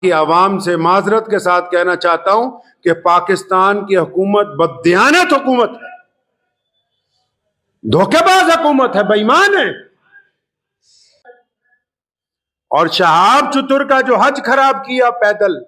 की आवाम से माजरत के साथ कहना चाहता हूं कि पाकिस्तान की हुकूमत बददियानत हुकूमत है, धोखेबाज हुकूमत है, बेईमान है। और शहाब चतुर का जो हज खराब किया पैदल,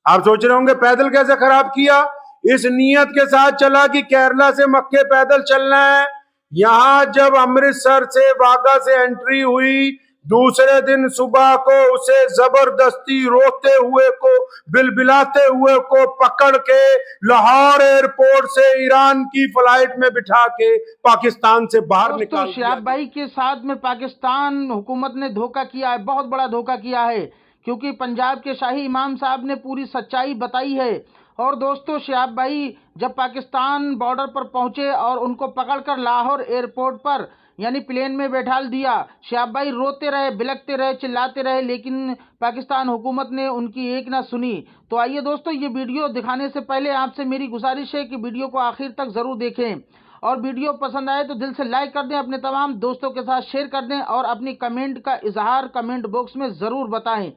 आप सोच रहे होंगे पैदल कैसे खराब किया। इस नीयत के साथ चला कि केरला से मक्के पैदल चलना है। यहां जब अमृतसर से वाघा से एंट्री हुई, दूसरे दिन सुबह को उसे जबरदस्ती रोते हुए को, बिलबिलाते हुए को पकड़ के लाहौर एयरपोर्ट से ईरान की फ्लाइट में बिठा के पाकिस्तान से बाहर निकाल दिया। शहाब भाई के साथ में पाकिस्तान हुकूमत ने धोखा किया है, बहुत बड़ा धोखा किया है, क्योंकि पंजाब के शाही इमाम साहब ने पूरी सच्चाई बताई है। और दोस्तों, शहाब भाई जब पाकिस्तान बॉर्डर पर पहुंचे और उनको पकड़कर लाहौर एयरपोर्ट पर यानी प्लेन में बैठा दिया, शहाब भाई रोते रहे, बिलखते रहे, चिल्लाते रहे, लेकिन पाकिस्तान हुकूमत ने उनकी एक ना सुनी। तो आइए दोस्तों, ये वीडियो दिखाने से पहले आपसे मेरी गुजारिश है कि वीडियो को आखिर तक जरूर देखें, और वीडियो पसंद आए तो दिल से लाइक कर दें, अपने तमाम दोस्तों के साथ शेयर कर दें, और अपनी कमेंट का इजहार कमेंट बॉक्स में ज़रूर बताएं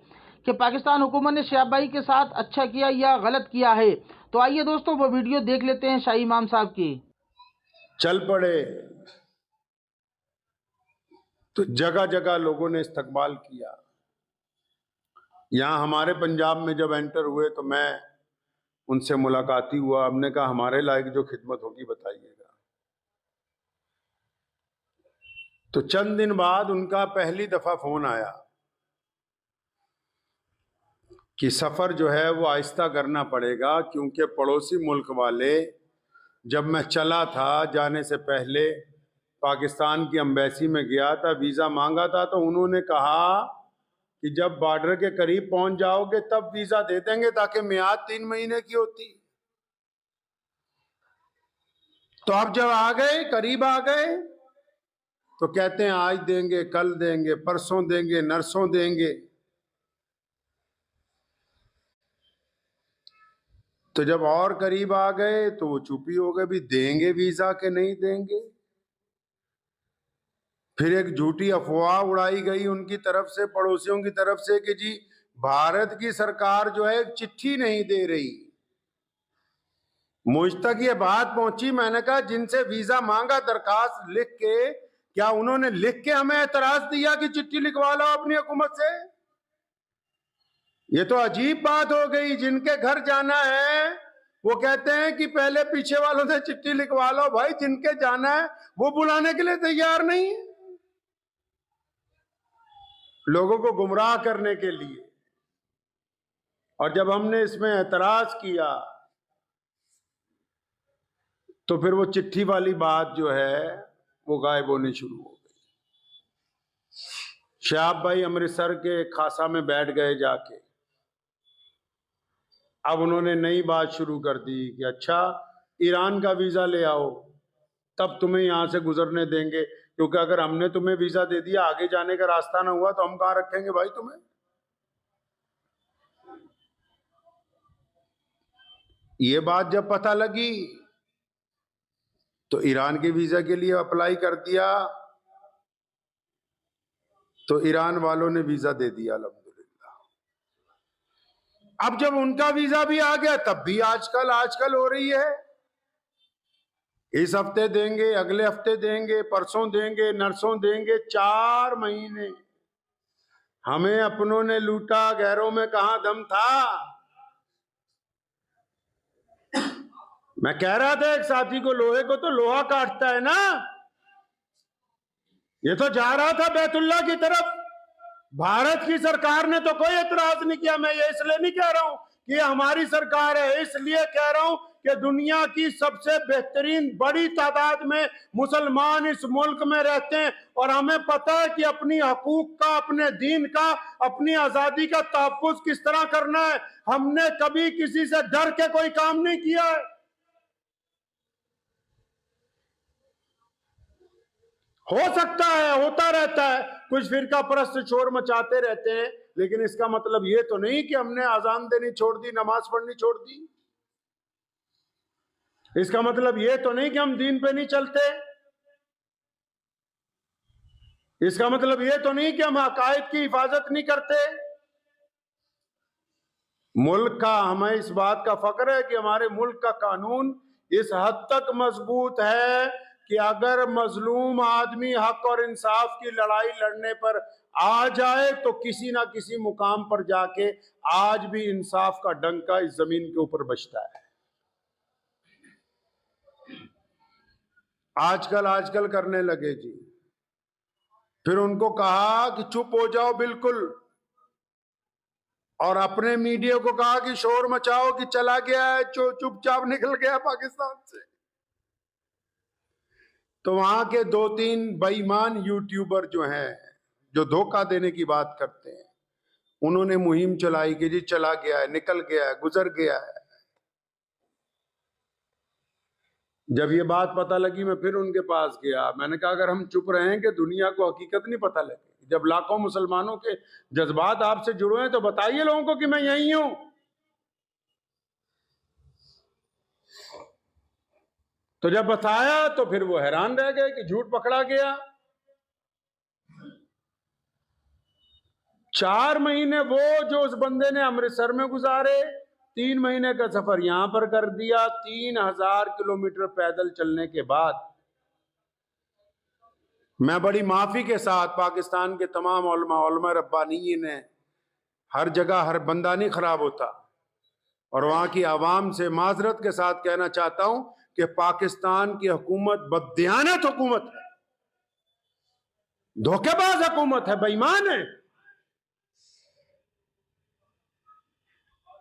कि पाकिस्तान हुकूमत ने शहाब भाई के साथ अच्छा किया या गलत किया है। तो आइए दोस्तों, वो वीडियो देख लेते हैं शाही इमाम साहब की। चल पड़े तो जगह जगह लोगों ने इस्तकबाल किया। यहां हमारे पंजाब में जब एंटर हुए तो मैं उनसे मुलाकाती हुआ। हमने कहा हमारे लायक जो खिदमत होगी बताइएगा। तो चंद दिन बाद उनका पहली दफा फोन आया कि सफर जो है वो आहिस्ता करना पड़ेगा, क्योंकि पड़ोसी मुल्क वाले, जब मैं चला था जाने से पहले पाकिस्तान की एम्बेसी में गया था, वीजा मांगा था, तो उन्होंने कहा कि जब बॉर्डर के करीब पहुंच जाओगे तब वीजा दे देंगे, ताकि मियाद 3 महीने की होती। तो अब जब आ गए, करीब आ गए, तो कहते हैं आज देंगे, कल देंगे, परसों देंगे, नरसों देंगे। तो जब और करीब आ गए तो वो चुपी हो गए, भी देंगे वीजा के नहीं देंगे। फिर एक झूठी अफवाह उड़ाई गई उनकी तरफ से, पड़ोसियों की तरफ से, कि जी भारत की सरकार जो है चिट्ठी नहीं दे रही। मुझ तक ये बात पहुंची, मैंने कहा जिनसे वीजा मांगा दरखास्त लिख के, क्या उन्होंने लिख के हमें एतराज दिया कि चिट्ठी लिखवा लो अपनी हुकूमत से? ये तो अजीब बात हो गई। जिनके घर जाना है वो कहते हैं कि पहले पीछे वालों से चिट्ठी लिखवा लो। भाई जिनके जाना है वो बुलाने के लिए तैयार नहीं है, लोगों को गुमराह करने के लिए। और जब हमने इसमें एतराज किया तो फिर वो चिट्ठी वाली बात जो है वो गायब होनी शुरू हो गई। शहाब भाई अमृतसर के खासा में बैठ गए जाके। अब उन्होंने नई बात शुरू कर दी कि अच्छा ईरान का वीजा ले आओ, तब तुम्हें यहां से गुजरने देंगे, क्योंकि अगर हमने तुम्हें वीजा दे दिया, आगे जाने का रास्ता ना हुआ, तो हम कहां रखेंगे भाई तुम्हें। ये बात जब पता लगी तो ईरान के वीजा के लिए अप्लाई कर दिया, तो ईरान वालों ने वीजा दे दिया अल्हम्दुलिल्लाह। अब जब उनका वीजा भी आ गया, तब भी आजकल हो रही है, इस हफ्ते देंगे, अगले हफ्ते देंगे, परसों देंगे, नरसों देंगे। 4 महीने हमें अपनों ने लूटा, गैरों में कहां दम था। मैं कह रहा था एक साथी को, लोहे को तो लोहा काटता है ना। ये तो जा रहा था बैतुल्ला की तरफ। भारत की सरकार ने तो कोई एतराज नहीं किया। मैं ये इसलिए नहीं कह रहा हूं कि ये हमारी सरकार है, इसलिए कह रहा हूं कि दुनिया की सबसे बेहतरीन बड़ी तादाद में मुसलमान इस मुल्क में रहते हैं, और हमें पता है कि अपनी हकूक का, अपने दीन का, अपनी आजादी का तहफ्फुज किस तरह करना है। हमने कभी किसी से डर के कोई काम नहीं किया है। हो सकता है, होता रहता है, कुछ फिरका परस्त शोर मचाते रहते हैं, लेकिन इसका मतलब ये तो नहीं कि हमने अजान देनी छोड़ दी, नमाज पढ़नी छोड़ दी। इसका मतलब ये तो नहीं कि हम दीन पे नहीं चलते। इसका मतलब ये तो नहीं कि हम अकायद की हिफाजत नहीं करते। मुल्क का, हमें इस बात का फख्र है कि हमारे मुल्क का कानून इस हद तक मजबूत है कि अगर मजलूम आदमी हक और इंसाफ की लड़ाई लड़ने पर आ जाए तो किसी ना किसी मुकाम पर जाके आज भी इंसाफ का डंका इस जमीन के ऊपर बजता है। आजकल करने लगे जी। फिर उनको कहा कि चुप हो जाओ बिल्कुल, और अपने मीडिया को कहा कि शोर मचाओ कि चला गया है, चुपचाप निकल गया पाकिस्तान से। तो वहां के 2-3 बेईमान यूट्यूबर जो हैं, जो धोखा देने की बात करते हैं, उन्होंने मुहिम चलाई कि जी चला गया है, निकल गया है, गुजर गया है। जब ये बात पता लगी मैं फिर उनके पास गया। मैंने कहा अगर हम चुप रहेंगे दुनिया को हकीकत नहीं पता लगेगी। जब लाखों मुसलमानों के जज्बात आपसे जुड़े हैं तो बताइए लोगों को कि मैं यहीं हूं। तो जब बताया तो फिर वो हैरान रह गए कि झूठ पकड़ा गया। 4 महीने वो जो उस बंदे ने अमृतसर में गुजारे, 3 महीने का सफर यहां पर कर दिया। 3000 किलोमीटर पैदल चलने के बाद मैं बड़ी माफी के साथ पाकिस्तान के तमाम उलमा रब्बानीयीन ने, हर जगह हर बंदा नहीं खराब होता, और वहां की आवाम से माजरत के साथ कहना चाहता हूं कि पाकिस्तान की हुकूमत बददियानत हुकूमत है, धोखेबाज हुकूमत है, बेईमान है।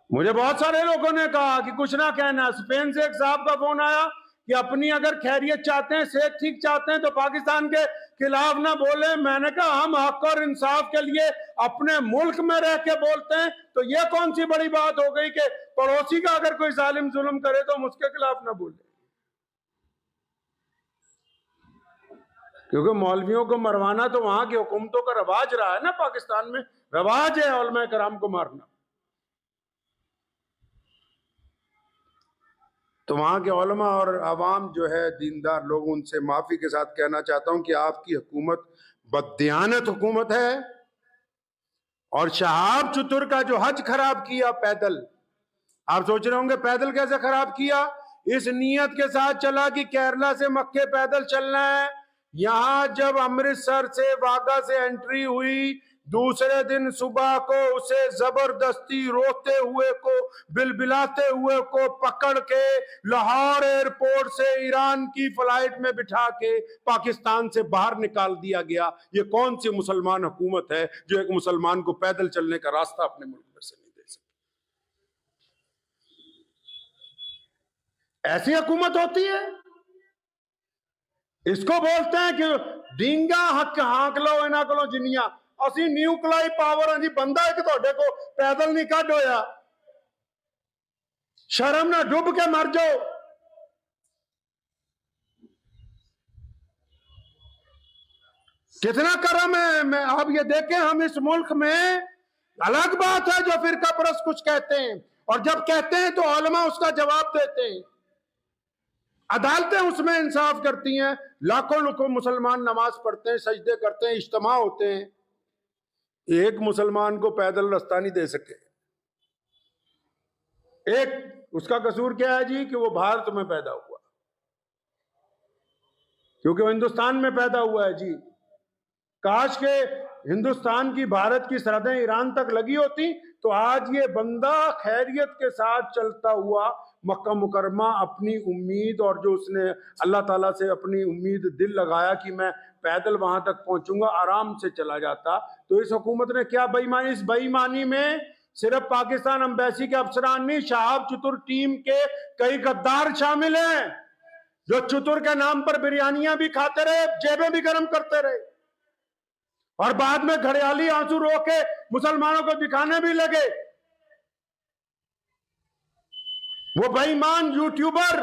मुझे बहुत सारे लोगों ने कहा कि कुछ ना कहना। स्पेन से एक साहब का फोन आया कि अपनी अगर खैरियत चाहते हैं, सेहत ठीक चाहते हैं तो पाकिस्तान के खिलाफ ना बोले। मैंने कहा हम हक और इंसाफ के लिए अपने मुल्क में रह के बोलते हैं, तो ये कौन सी बड़ी बात हो गई कि पड़ोसी का अगर कोई जालिम जुल्म करे तो हम उसके खिलाफ ना बोले। क्योंकि मौलवियों को मरवाना तो वहां की हुकूमतों का रवाज रहा है ना, पाकिस्तान में रवाज है उलमा कराम को मारना। तो वहां के उलमा और अवाम जो है दीनदार लोग, उनसे माफी के साथ कहना चाहता हूं कि आपकी हुकूमत बददियानत हुकूमत है। और शहाब चतुर का जो हज खराब किया पैदल, आप सोच रहे होंगे पैदल कैसे खराब किया। इस नीयत के साथ चला कि केरला से मक्के पैदल चलना है। यहां जब अमृतसर से वाघा से एंट्री हुई, दूसरे दिन सुबह को उसे जबरदस्ती रोते हुए को, बिलबिलाते हुए को पकड़ के लाहौर एयरपोर्ट से ईरान की फ्लाइट में बिठा के पाकिस्तान से बाहर निकाल दिया गया। ये कौन सी मुसलमान हुकूमत है जो एक मुसलमान को पैदल चलने का रास्ता अपने मुल्क में से नहीं दे सकती। ऐसी हुकूमत होती है, इसको बोलते हैं कि डींगा हक हाँक लो इना को जिन्नियां ਅਸੀਂ ਨਿਊਕਲਾਈ ਪਾਵਰ ਹਾਂ ਜੀ। ਬੰਦਾ ਇੱਕ ਤੁਹਾਡੇ ਕੋ ਪੈਦਲ ਨਹੀਂ ਕੱਢ ਹੋਇਆ, शर्म ना डूब के मर जाओ। कितना करम है। मैं आप ये देखें, हम इस मुल्क में, अलग बात है जो फिरका परस्त कुछ कहते हैं, और जब कहते हैं तो उलमा उसका जवाब देते हैं, अदालतें उसमें इंसाफ करती हैं। लाखों मुसलमान नमाज पढ़ते हैं, सजदे करते हैं, इज्तिमा होते हैं, एक मुसलमान को पैदल रास्ता नहीं दे सके। एक उसका कसूर क्या है जी कि वो भारत में पैदा हुआ, क्योंकि वो हिंदुस्तान में पैदा हुआ है जी। काश के हिंदुस्तान की भारत की सरहदें ईरान तक लगी होती तो आज ये बंदा खैरियत के साथ चलता हुआ मक्का मुकरमा अपनी उम्मीद, और जो उसने अल्लाह ताला से अपनी उम्मीद दिल लगाया कि मैं पैदल वहां तक पहुंचूंगा, आराम से चला जाता। तो इस हुकूमत ने क्या बेईमानी, इस बेईमानी में सिर्फ पाकिस्तान एम्बेसी के अफसरान नहीं, शहाब चतुर टीम के कई गद्दार शामिल हैं, जो चतुर के नाम पर बिरयानियां भी खाते रहे, जेबें भी गर्म करते रहे, और बाद में घड़ियाली आंसू रो के मुसलमानों को दिखाने भी लगे। वो बेईमान यूट्यूबर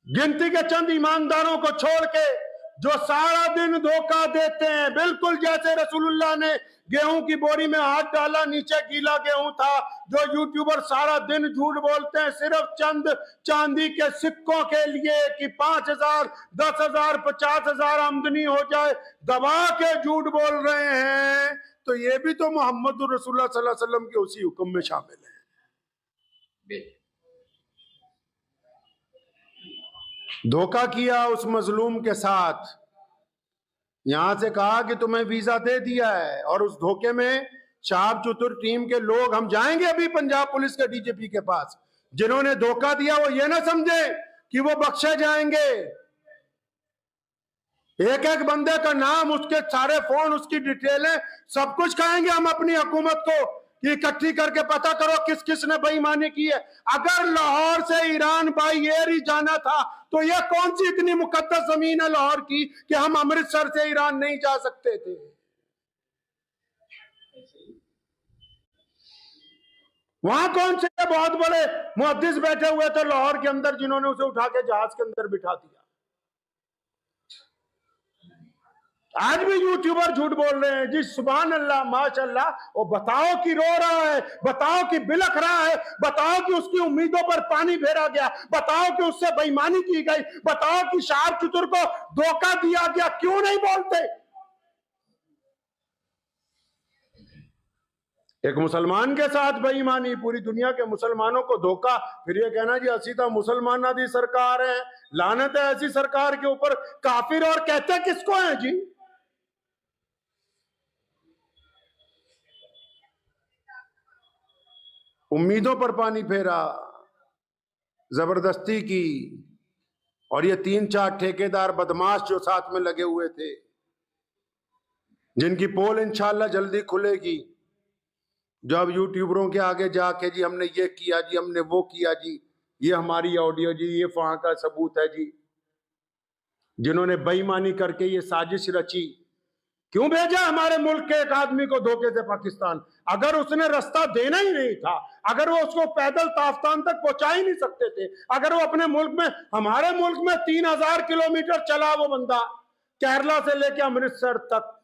गिनती के चंद ईमानदारों को छोड़ के जो सारा दिन धोखा देते हैं, बिल्कुल जैसे रसूलुल्लाह ने गेहूं की बोरी में हाथ डाला, नीचे गीला गेहूं था। जो यूट्यूबर सारा दिन झूठ बोलते हैं सिर्फ चंद चांदी के सिक्कों के लिए कि 5,000, 10,000, 50,000 आमदनी हो जाए, दबा के झूठ बोल रहे हैं, तो ये भी तो मोहम्मद रसूलुल्लाह सल्लल्लाहु अलैहि वसल्लम के उसी हुक्म में शामिल है। धोखा किया उस मजलूम के साथ, यहां से कहा कि तुम्हें वीजा दे दिया है, और उस धोखे में शहाब चतुर टीम के लोग, हम जाएंगे अभी पंजाब पुलिस के डीजीपी के पास, जिन्होंने धोखा दिया वो ये ना समझे कि वो बख्शे जाएंगे। एक एक बंदे का नाम, उसके सारे फोन, उसकी डिटेलें, सब कुछ कहेंगे हम अपनी हुकूमत को कि इकट्ठी करके पता करो किस किस ने बेईमानी की है। अगर लाहौर से ईरान बाई एयर ही जाना था तो यह कौन सी इतनी मुकद्दस जमीन है लाहौर की कि हम अमृतसर से ईरान नहीं जा सकते थे। वहां कौन से बहुत बड़े मुहद्दिस बैठे हुए थे लाहौर के अंदर जिन्होंने उसे उठा के जहाज के अंदर बिठा दिया। आज भी यूट्यूबर झूठ बोल रहे हैं जी, सुभान अल्लाह माशाअल्लाह, और बताओ कि रो रहा है, बताओ कि बिलख रहा है, बताओ कि उसकी उम्मीदों पर पानी फेरा गया, बताओ कि उससे बेईमानी की गई, बताओ कि शहाब चतुर को धोखा दिया गया, क्यों नहीं बोलते। एक मुसलमान के साथ बेईमानी, पूरी दुनिया के मुसलमानों को धोखा, फिर ये कहना जी असी तो मुसलमान दी सरकार है, लानत है ऐसी सरकार के ऊपर। काफिर और कहते किसको है जी? उम्मीदों पर पानी फेरा, जबरदस्ती की, और ये 3-4 ठेकेदार बदमाश जो साथ में लगे हुए थे, जिनकी पोल इंशाल्लाह जल्दी खुलेगी, जो अब यूट्यूबरों के आगे जाके जी हमने ये किया जी, हमने वो किया जी, ये हमारी ऑडियो जी, ये वहां का सबूत है जी, जिन्होंने बेईमानी करके ये साजिश रची। क्यों भेजा हमारे मुल्क के एक आदमी को धोखे से पाकिस्तान? अगर उसने रास्ता देना ही नहीं था, अगर वो उसको पैदल ताफ्तान तक पहुंचा ही नहीं सकते थे, अगर वो अपने मुल्क में, हमारे मुल्क में 3,000 किलोमीटर चला वो बंदा, केरला से लेकर अमृतसर तक,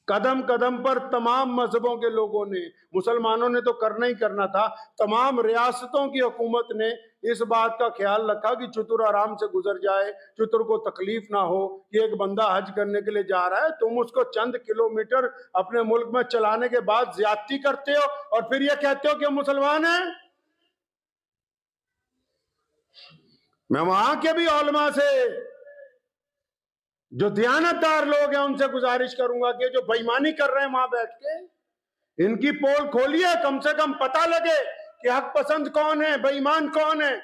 कदम कदम पर तमाम मजहबों के लोगों ने, मुसलमानों ने तो करना ही करना था, तमाम रियासतों की हुकूमत ने इस बात का ख्याल रखा कि चतुर आराम से गुजर जाए, चतुर को तकलीफ ना हो कि एक बंदा हज करने के लिए जा रहा है, तुम उसको चंद किलोमीटर अपने मुल्क में चलाने के बाद ज्यादती करते हो और फिर ये कहते हो कि हम मुसलमान हैं। मैं वहां के भी उलमा से, जो दयानतदार लोग हैं, उनसे गुजारिश करूंगा कि जो बेईमानी कर रहे हैं वहां बैठ के, इनकी पोल खोलिए, कम से कम पता लगे कि हक पसंद कौन है, बेईमान कौन है।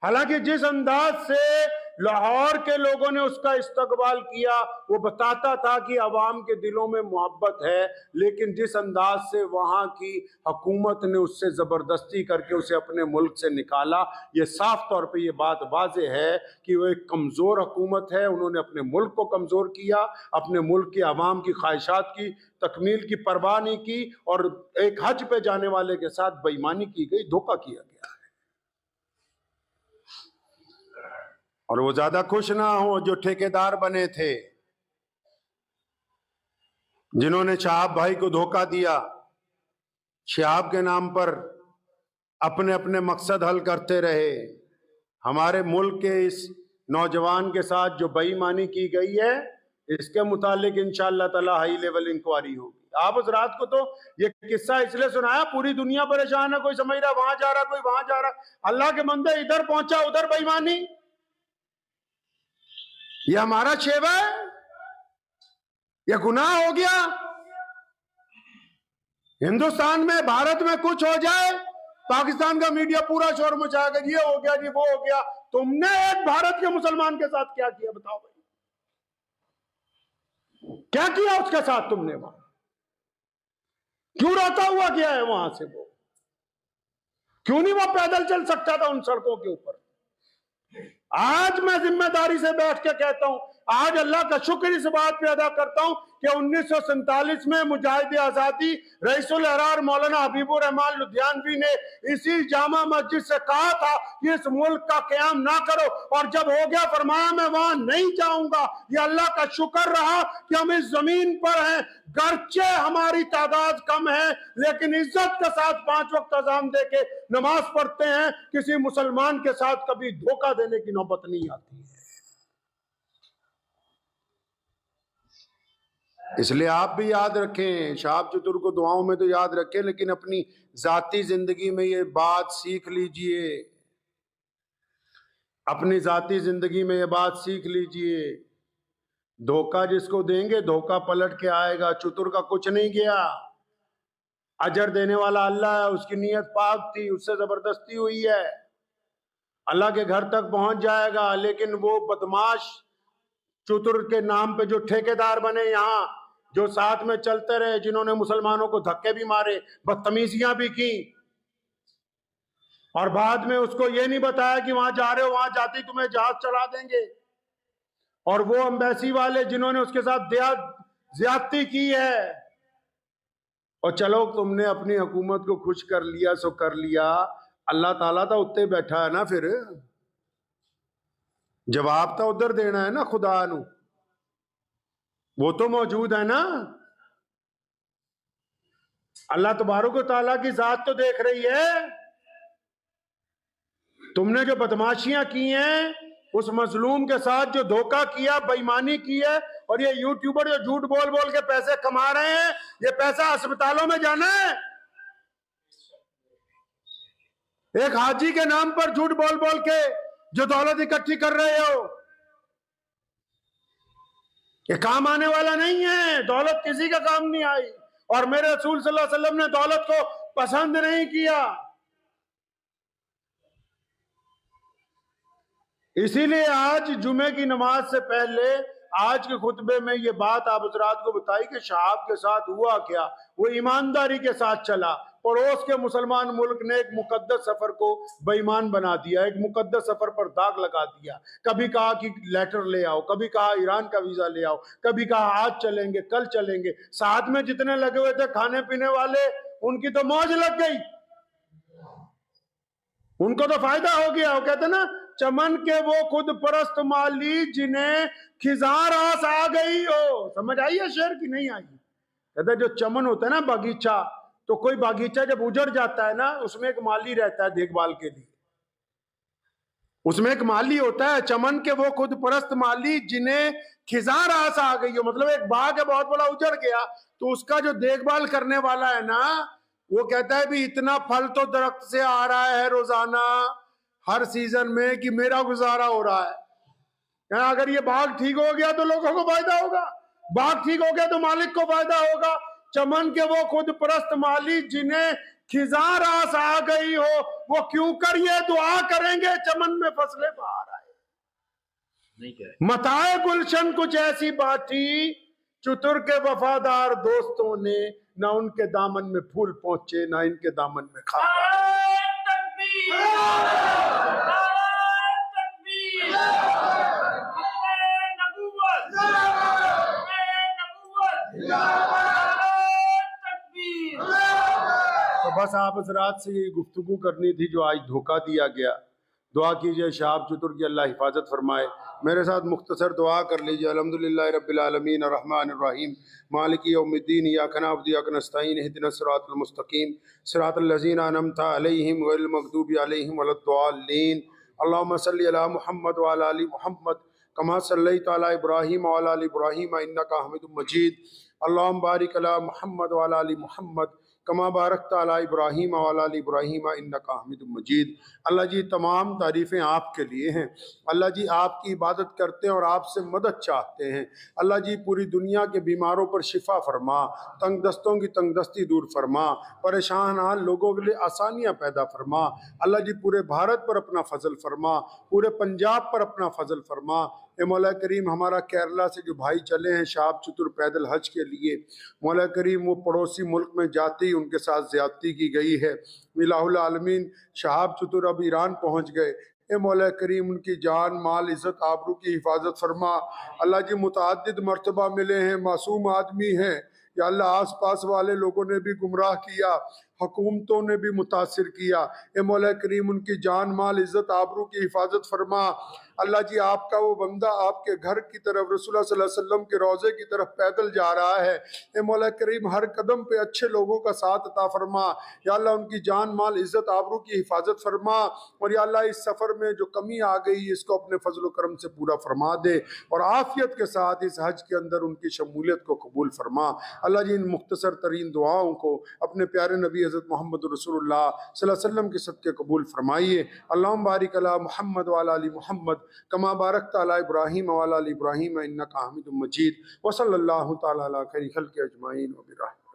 हालांकि जिस अंदाज से लाहौर के लोगों ने उसका इस्तकबाल किया वो बताता था कि अवाम के दिलों में मोहब्बत है, लेकिन जिस अंदाज से वहां की हुकूमत ने उससे जबरदस्ती करके उसे अपने मुल्क से निकाला, ये साफ तौर पे ये बात वाज़ेह है कि वो एक कमजोर हुकूमत है। उन्होंने अपने मुल्क को कमजोर किया, अपने मुल्क के अवाम की ख्वाहिशात की तकमील की परवाह नहीं की, और एक हज पे जाने वाले के साथ बेईमानी की गई, धोखा किया गया। और वो ज्यादा खुश ना हो जो ठेकेदार बने थे, जिन्होंने शहाब भाई को धोखा दिया, शहाब के नाम पर अपने अपने मकसद हल करते रहे। हमारे मुल्क के इस नौजवान के साथ जो बेईमानी की गई है, इसके मुतालिक इंशाअल्लाह ताला हाई लेवल इंक्वायरी होगी। आप उस रात को तो ये किस्सा इसलिए सुनाया, पूरी दुनिया परेशान है, कोई समझ रहा वहां जा रहा, कोई वहां जा रहा। अल्लाह के बंदे, इधर पहुंचा उधर बेईमानी, ये हमारा शेवा है, यह गुनाह हो गया। हिंदुस्तान में, भारत में कुछ हो जाए, पाकिस्तान का मीडिया पूरा शोर मचाएगा, ये हो गया जी, वो हो गया। तुमने एक भारत के मुसलमान के साथ क्या किया बताओ भाई, क्या किया उसके साथ तुमने? वहां क्यों रोता हुआ गया है वहां से? वो क्यों नहीं वो पैदल चल सकता था उन सड़कों के ऊपर? आज मैं जिम्मेदारी से बैठ के कहता हूं, आज अल्लाह का शुक्र इस बात पे अदा करता हूं कि 1947 में मुजाहिद आजादी रईसुल अहरार मौलाना हबीबुर रहमान लुधियानवी ने इसी जामा मस्जिद से कहा था कि इस मुल्क का क़याम ना करो, और जब हो गया फरमाया मैं वहां नहीं जाऊंगा। ये अल्लाह का शुक्र रहा कि हम इस जमीन पर हैं, गर्चे हमारी तादाद कम है लेकिन इज्जत के साथ 5 वक्त अज़ान दे के नमाज पढ़ते हैं। किसी मुसलमान के साथ कभी धोखा देने की नौबत नहीं आती है। इसलिए आप भी याद रखें, शहाब चतुर को दुआओं में तो याद रखें, लेकिन अपनी जाती जिंदगी में ये बात सीख लीजिए, अपनी जाती जिंदगी में ये बात सीख लीजिए। धोखा जिसको देंगे धोखा पलट के आएगा। चतुर का कुछ नहीं गया, अजर देने वाला अल्लाह है, उसकी नीयत पाक थी, उससे जबरदस्ती हुई है, अल्लाह के घर तक पहुंच जाएगा। लेकिन वो बदमाश चतुर के नाम पे जो ठेकेदार बने यहाँ, जो साथ में चलते रहे, जिन्होंने मुसलमानों को धक्के भी मारे, बदतमीजियां भी की, और बाद में उसको ये नहीं बताया कि वहां जा रहे हो, वहां जाती तुम्हें जहाज चढ़ा देंगे। और वो एम्बेसी वाले जिन्होंने उसके साथ ज्यादती की है, और चलो तुमने अपनी हुकूमत को खुश कर लिया सो कर लिया, अल्लाह ताला तो उत्ते बैठा है ना, फिर जवाब तो उधर देना है ना, खुदा नू वो तो मौजूद है ना। अल्लाह तबारक व तआला की जात तो देख रही है। तुमने जो बदमाशियां की हैं, उस मजलूम के साथ जो धोखा किया, बेईमानी की है, और ये यूट्यूबर जो झूठ बोल बोल के पैसे कमा रहे हैं, ये पैसा अस्पतालों में जाना है। एक हाजी के नाम पर झूठ बोल बोल के जो दौलत इकट्ठी कर रहे हो, ये काम आने वाला नहीं है। दौलत किसी का काम नहीं आई, और मेरे रसूल सल्लल्लाहु अलैहि वसल्लम ने दौलत को पसंद नहीं किया। इसीलिए आज जुमे की नमाज से पहले आज के खुतबे में ये बात आप हज़रात को बताई कि शहाब के साथ हुआ क्या। वो ईमानदारी के साथ चला, पड़ोस के मुसलमान मुल्क ने एक मुकद्दस सफर को बेईमान बना दिया, एक मुकद्दस सफर पर दाग लगा दिया। कभी कहा कि लेटर ले आओ, कभी कहा ईरान का वीजा ले आओ, कभी कहा आज चलेंगे कल चलेंगे। साथ में जितने लगे हुए थे खाने पीने वाले, उनकी तो मौज लग गई, उनको तो फायदा हो गया। वो कहते ना, चमन के वो खुद परस्त माली जिन्हें खिजार आस आ गई हो। समझ आई है शेर की नहीं आई? कहते जो चमन होता है ना बागीचा, तो कोई बागीचा जब उजड़ जाता है ना, उसमें एक माली रहता है देखभाल के लिए, उसमें एक माली होता है। चमन के वो खुद परस्त माली जिन्हें खिजार आस आ गई हो, मतलब एक बाग है बहुत बड़ा, उजड़ गया, तो उसका जो देखभाल करने वाला है ना, वो कहता है भी इतना फल तो दरख्त से आ रहा है रोजाना हर सीजन में कि मेरा गुजारा हो रहा है। अगर ये बाग ठीक हो गया तो लोगों को फायदा होगा, बाग ठीक हो गया तो मालिक को फायदा होगा। चमन के वो खुद परस्त माली जिन्हें खिजार आस आ गई हो, वो क्यों कर ये दुआ करेंगे चमन में फसलें बाहर आए। मताए गुलशन कुछ ऐसी बाती, चतुर के वफादार दोस्तों ने ना उनके दामन में फूल पहुंचे ना इनके दामन में खा। तो बस आप हज़रात से ये गुफ्तगू करनी थी जो आज धोखा दिया गया। दुआ कीजिए शहाब चतुर की अल्लाह हिफाजत फरमाए। मेरे साथ मुख्तसर दुआ कर लीजिए। अल्हम्दुलिल्लाहि रब्बिल आलमीन अर्रहमानिर रहीम मालिकी यौमिद्दीन इय्याका नअबुदु व इय्याका नस्तईन इहदिनस सिरातल मुस्तकीम सिरातल लज़ीना अनअमता अलैहिम गैरिल मग़दूबि अलैहिम वलद्दाल्लीन। अल्लाहुम्मा सल्लि अला मुहम्मद व अला आलि मुहम्मद कमा सल्लैता अला इब्राहीम व अला आलि इब्राहीम इन्नका हमीदुम मजीद। अल्लाहुम्मा बारिक अला मुहम्मद व अला आलि मुहम्मद कमा बारकता अला इब्राहीम व अला आलि इब्राहीम इन्नका हमीदुम मजीद। अल्लाह जी तमाम तारीफ़ें आपके लिए हैं। अल्लाह जी आपकी इबादत करते हैं और आपसे मदद चाहते हैं। अल्लाह जी पूरी दुनिया के बीमारों पर शिफा फरमा, तंग दस्तों की तंग दस्ती दूर फरमा, परेशान हाल लोगों के लिए आसानियाँ पैदा फरमा। अल्लाह जी पूरे भारत पर अपना फजल फरमा, पूरे पंजाब पर अपना फजल फरमा। ए मौला करीम हमारा केरला से जो भाई चले हैं शहाब चतुर पैदल हज के लिए, मौला करीम वो पड़ोसी मुल्क में जाते ही उनके साथ ज़्यादती की गई है। इलाहुल आलमीन शहाब चतुर अब ईरान पहुँच गए, ए मौला करीम उनकी जान माल इज़्ज़त आबरू की हिफाजत फरमा। अल्लाह जी मुतअद्दिद मर्तबा मिले हैं, मासूम आदमी हैं, या अल्लाह आस पास वाले लोगों ने भी गुमराह किया, हुकूमतों ने भी मुतासिर किया। ए मौला करीम उनकी जान माल इज़्ज़त आबरू की हिफाजत फरमा। अल्लाह जी आपका वो बंदा आपके घर की तरफ रसूलुल्लाह सल्लल्लाहु अलैहि वसल्लम के रोज़े की तरफ पैदल जा रहा है। ए मौला करीम हर कदम पे अच्छे लोगों का साथ अता फरमा। या अल्लाह उनकी जान माल इज़्ज़त आबरू की हिफाजत फरमा। और या अल्लाह इस सफ़र में जो कमी आ गई इसको अपने फजल करम से पूरा फरमा दे और आफियत के साथ इस हज के अंदर उनकी शमूलियत को कबूल फरमा। अल्लाह जी इन मुख्तसर तरीन दुआओं को अपने प्यारे नबी हज़रत मोहम्मद रसूलुल्लाह सल्लल्लाहु अलैहि वसल्लम के सदक़े कबूल फरमाइए। अल्लाहुम्मा बारिक अला मुहम्मद व अला आलि मुहम्मद कमा बारकता अला इब्राहीम व अला आलि इब्राहीम इन्नका हमीदुम मजीद। व सल्लल्लाहु तआला अला खैरि खल्क़ि अजमाइन व बिरहमतिही।